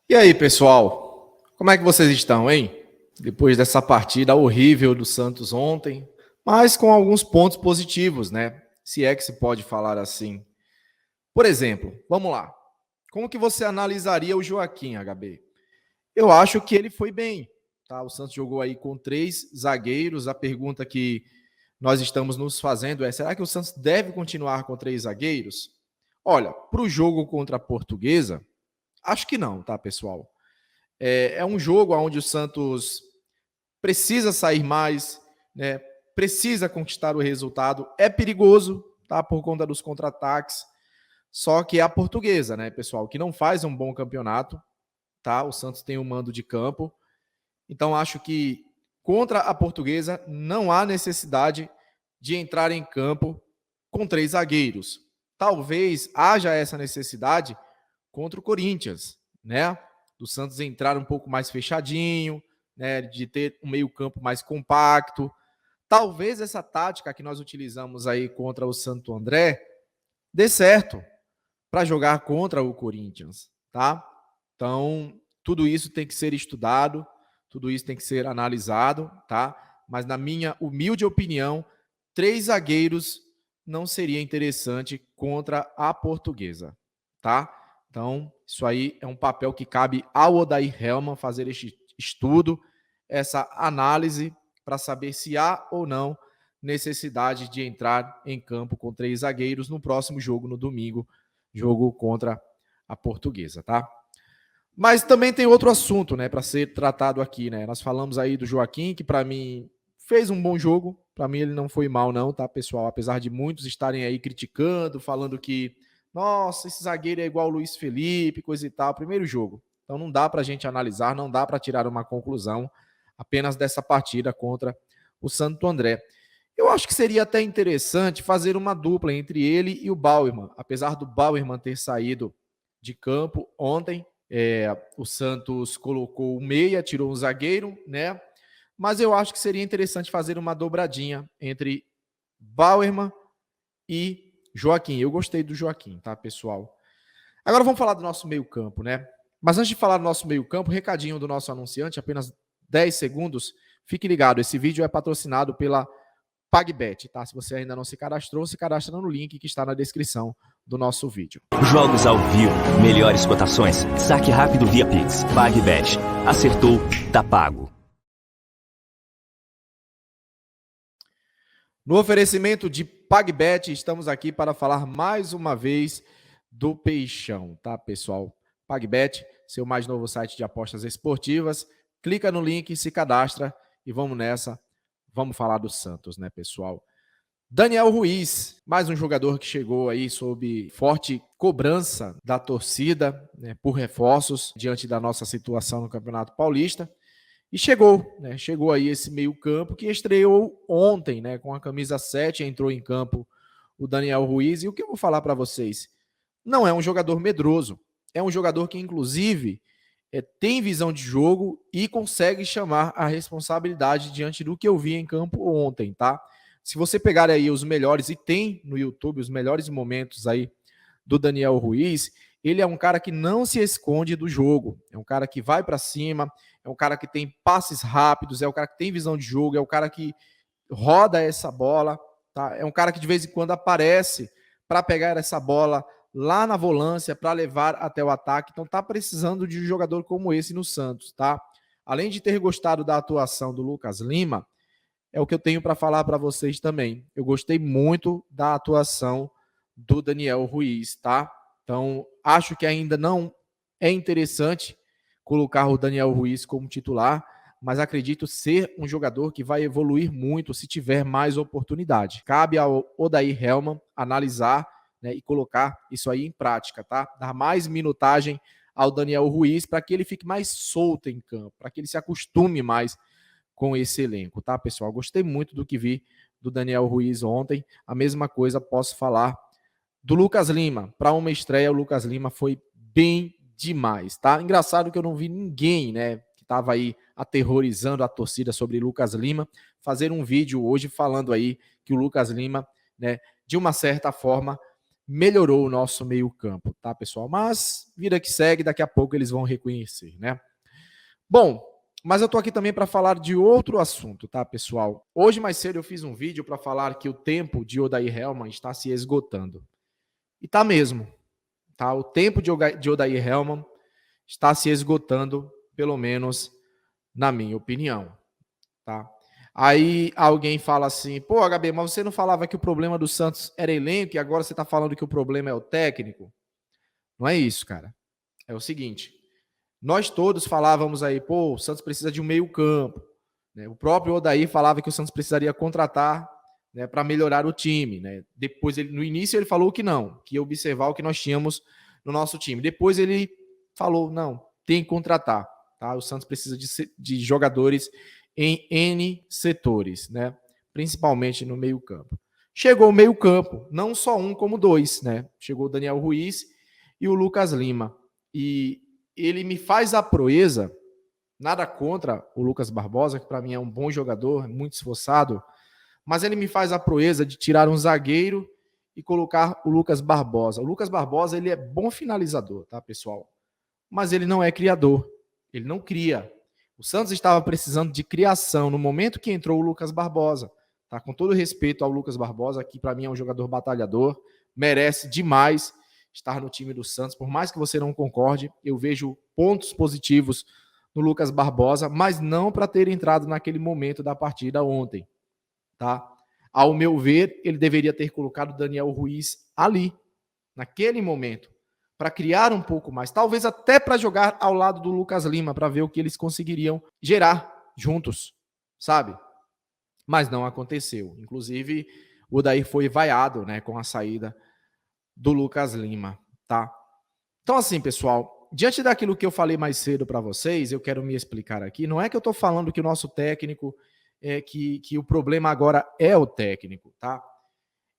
E aí, pessoal? Como é que vocês estão, hein? Depois dessa partida horrível do Santos ontem, mas com alguns pontos positivos, né? Se é que se pode falar assim. Por exemplo, vamos lá. Como que você analisaria o Joaquim, HB? Eu acho que ele foi bem, tá? O Santos jogou aí com 3 zagueiros. A pergunta que nós estamos nos fazendo é: será que o Santos deve continuar com 3 zagueiros? Olha, para o jogo contra a Portuguesa, acho que não, tá, pessoal? É um jogo onde o Santos precisa sair mais, né? Precisa conquistar o resultado. É perigoso, tá? Por conta dos contra-ataques. Só que é a Portuguesa, né, pessoal? Que não faz um bom campeonato, tá? O Santos tem um mando de campo. Então, acho que contra a Portuguesa não há necessidade de entrar em campo com 3 zagueiros. Talvez haja essa necessidade contra o Corinthians, né? Do Santos entrar um pouco mais fechadinho, né? De ter um meio-campo mais compacto. Talvez essa tática que nós utilizamos aí contra o Santo André dê certo para jogar contra o Corinthians, tá? Então, tudo isso tem que ser estudado, tudo isso tem que ser analisado, tá? Mas na minha humilde opinião, 3 zagueiros não seria interessante contra a Portuguesa, tá? Então, isso aí é um papel que cabe ao Odair Hellmann fazer este estudo, essa análise para saber se há ou não necessidade de entrar em campo com 3 zagueiros no próximo jogo no domingo, jogo contra a Portuguesa, tá? Mas também tem outro assunto, né, para ser tratado aqui, né? Nós falamos aí do Joaquim, que para mim fez um bom jogo, para mim ele não foi mal não, tá, pessoal? Apesar de muitos estarem aí criticando, falando que, nossa, esse zagueiro é igual o Luiz Felipe, coisa e tal, primeiro jogo. Então não dá para a gente analisar, não dá para tirar uma conclusão apenas dessa partida contra o Santo André. Eu acho que seria até interessante fazer uma dupla entre ele e o Bauerman, apesar do Bauerman ter saído de campo ontem. O Santos colocou o meia, tirou um zagueiro, né? Mas eu acho que seria interessante fazer uma dobradinha entre Bauerman e Joaquim. Eu gostei do Joaquim, tá, pessoal? Agora vamos falar do nosso meio-campo, né? Mas antes de falar do nosso meio-campo, recadinho do nosso anunciante, apenas 10 segundos. Fique ligado, esse vídeo é patrocinado pela PagBet, tá? Se você ainda não se cadastrou, se cadastra no link que está na descrição do nosso vídeo. Jogos ao vivo, melhores cotações, saque rápido via Pix. PagBet. Acertou, tá pago. No oferecimento de PagBet, estamos aqui para falar mais uma vez do Peixão, tá, pessoal? PagBet, seu mais novo site de apostas esportivas. Clica no link, se cadastra e vamos nessa. Vamos falar do Santos, né, pessoal? Daniel Ruiz, mais um jogador que chegou aí sob forte cobrança da torcida, né, por reforços diante da nossa situação no Campeonato Paulista. E chegou, né? Chegou aí esse meio-campo que estreou ontem, né? Com a camisa 7, entrou em campo o Daniel Ruiz. E o que eu vou falar para vocês? Não é um jogador medroso. É um jogador que, inclusive, tem visão de jogo e consegue chamar a responsabilidade diante do que eu vi em campo ontem, tá? Se você pegar aí os melhores, e tem no YouTube os melhores momentos aí do Daniel Ruiz, ele é um cara que não se esconde do jogo. É um cara que vai para cima, é um cara que tem passes rápidos, é um cara que tem visão de jogo, é um cara que roda essa bola, tá? É um cara que de vez em quando aparece para pegar essa bola lá na volância para levar até o ataque. Então tá precisando de um jogador como esse no Santos, tá? Além de ter gostado da atuação do Lucas Lima, é o que eu tenho para falar para vocês também. Eu gostei muito da atuação do Daniel Ruiz, tá? Então, acho que ainda não é interessante colocar o Daniel Ruiz como titular, mas acredito ser um jogador que vai evoluir muito se tiver mais oportunidade. Cabe ao Odair Hellmann analisar, né, e colocar isso aí em prática, tá? Dar mais minutagem ao Daniel Ruiz para que ele fique mais solto em campo, para que ele se acostume mais com esse elenco, tá, pessoal? Gostei muito do que vi do Daniel Ruiz ontem. A mesma coisa posso falar do Lucas Lima. Para uma estreia, o Lucas Lima foi bem demais, tá? Engraçado que eu não vi ninguém, né, que estava aí aterrorizando a torcida sobre Lucas Lima, fazer um vídeo hoje falando aí que o Lucas Lima, né, de uma certa forma, melhorou o nosso meio-campo, tá, pessoal? Mas vida que segue, daqui a pouco eles vão reconhecer, né? Bom, mas eu tô aqui também para falar de outro assunto, tá, pessoal? Hoje mais cedo eu fiz um vídeo para falar que o tempo de Odair Hellmann está se esgotando. E tá mesmo, tá? O tempo de Odair Hellmann está se esgotando, pelo menos na minha opinião, tá? Aí alguém fala assim, pô, HB, mas você não falava que o problema do Santos era elenco e agora você tá falando que o problema é o técnico? Não é isso, cara. É o seguinte, nós todos falávamos aí, pô, o Santos precisa de um meio-campo. Né? O próprio Odair falava que o Santos precisaria contratar, né, para melhorar o time. Né? Depois, no início, ele falou que não, que ia observar o que nós tínhamos no nosso time. Depois, ele falou: não, tem que contratar. Tá? O Santos precisa de jogadores em N setores, né? Principalmente no meio-campo. Chegou o meio-campo, não só um, como dois. Né? Chegou o Daniel Ruiz e o Lucas Lima. E ele me faz a proeza, nada contra o Lucas Barbosa, que para mim é um bom jogador, muito esforçado, mas ele me faz a proeza de tirar um zagueiro e colocar o Lucas Barbosa. O Lucas Barbosa, ele é bom finalizador, tá, pessoal? Mas ele não é criador, ele não cria. O Santos estava precisando de criação no momento que entrou o Lucas Barbosa. Tá? Com todo respeito ao Lucas Barbosa, que para mim é um jogador batalhador, merece demais estar no time do Santos, por mais que você não concorde, eu vejo pontos positivos no Lucas Barbosa, mas não para ter entrado naquele momento da partida ontem, tá? Ao meu ver, ele deveria ter colocado o Daniel Ruiz ali, naquele momento, para criar um pouco mais, talvez até para jogar ao lado do Lucas Lima, para ver o que eles conseguiriam gerar juntos, sabe? Mas não aconteceu. Inclusive, o Odair foi vaiado, né, com a saída do Lucas Lima, tá? Então, assim, pessoal, diante daquilo que eu falei mais cedo para vocês, eu quero me explicar aqui. Não é que eu estou falando que o nosso técnico, que o problema agora é o técnico, tá?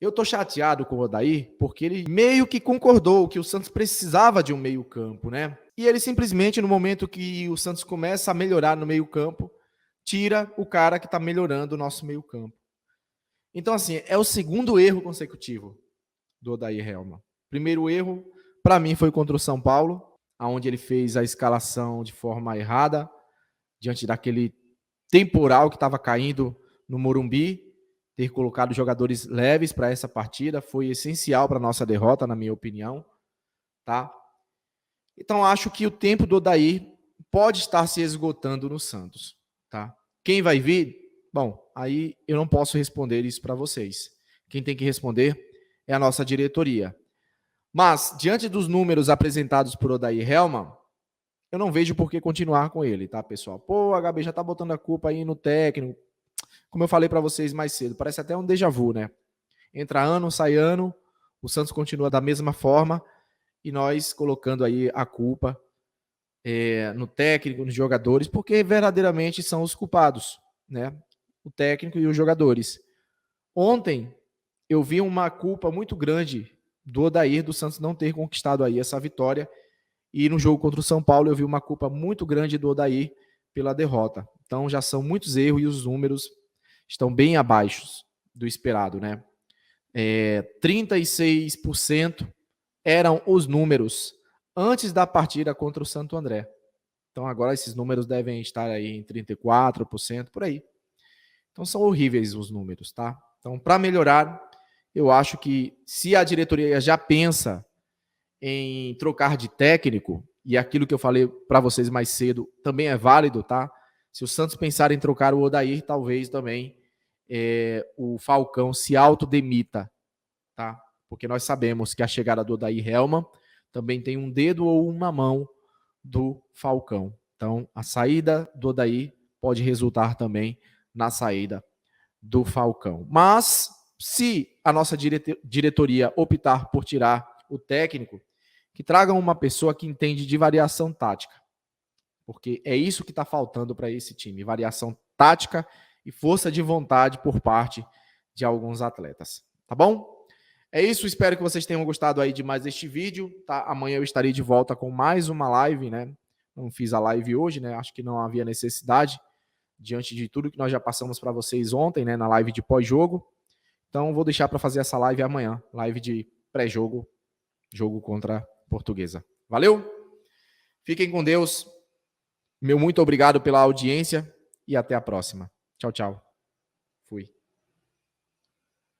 Eu estou chateado com o Odair porque ele meio que concordou que o Santos precisava de um meio-campo, né? E ele simplesmente, no momento que o Santos começa a melhorar no meio-campo, tira o cara que está melhorando o nosso meio-campo. Então, assim, é o segundo erro consecutivo do Odair Hellmann. Primeiro erro, para mim, foi contra o São Paulo, onde ele fez a escalação de forma errada, diante daquele temporal que estava caindo no Morumbi. Ter colocado jogadores leves para essa partida foi essencial para a nossa derrota, na minha opinião. Tá? Então, acho que o tempo do Odair pode estar se esgotando no Santos. Tá? Quem vai vir? Bom, aí eu não posso responder isso para vocês. Quem tem que responder é a nossa diretoria. Mas, diante dos números apresentados por Odair Hellmann, eu não vejo por que continuar com ele, tá, pessoal? Pô, o HB já tá botando a culpa aí no técnico. Como eu falei para vocês mais cedo, parece até um déjà vu, né? Entra ano, sai ano, o Santos continua da mesma forma e nós colocando aí a culpa no técnico, nos jogadores, porque verdadeiramente são os culpados, né? O técnico e os jogadores. Ontem, eu vi uma culpa muito grande do Odair, do Santos não ter conquistado aí essa vitória. E no jogo contra o São Paulo, eu vi uma culpa muito grande do Odair pela derrota. Então, já são muitos erros e os números estão bem abaixo do esperado, né? 36% eram os números antes da partida contra o Santo André. Então, agora esses números devem estar aí em 34%, por aí. Então, são horríveis os números, tá? Então, para melhorar, eu acho que se a diretoria já pensa em trocar de técnico, e aquilo que eu falei para vocês mais cedo também é válido, tá? Se o Santos pensar em trocar o Odair, talvez também o Falcão se autodemita, tá? Porque nós sabemos que a chegada do Odair Hellmann também tem um dedo ou uma mão do Falcão. Então, a saída do Odair pode resultar também na saída do Falcão. Mas, se a nossa diretoria optar por tirar o técnico, que tragam uma pessoa que entende de variação tática. Porque é isso que está faltando para esse time, variação tática e força de vontade por parte de alguns atletas. Tá bom? É isso, espero que vocês tenham gostado aí de mais este vídeo. Tá? Amanhã eu estarei de volta com mais uma live, né? Não fiz a live hoje, né? Acho que não havia necessidade, diante de tudo que nós já passamos para vocês ontem, né? Na live de pós-jogo. Então, vou deixar para fazer essa live amanhã, live de pré-jogo, jogo contra a Portuguesa. Valeu? Fiquem com Deus. Meu muito obrigado pela audiência e até a próxima. Tchau, tchau. Fui.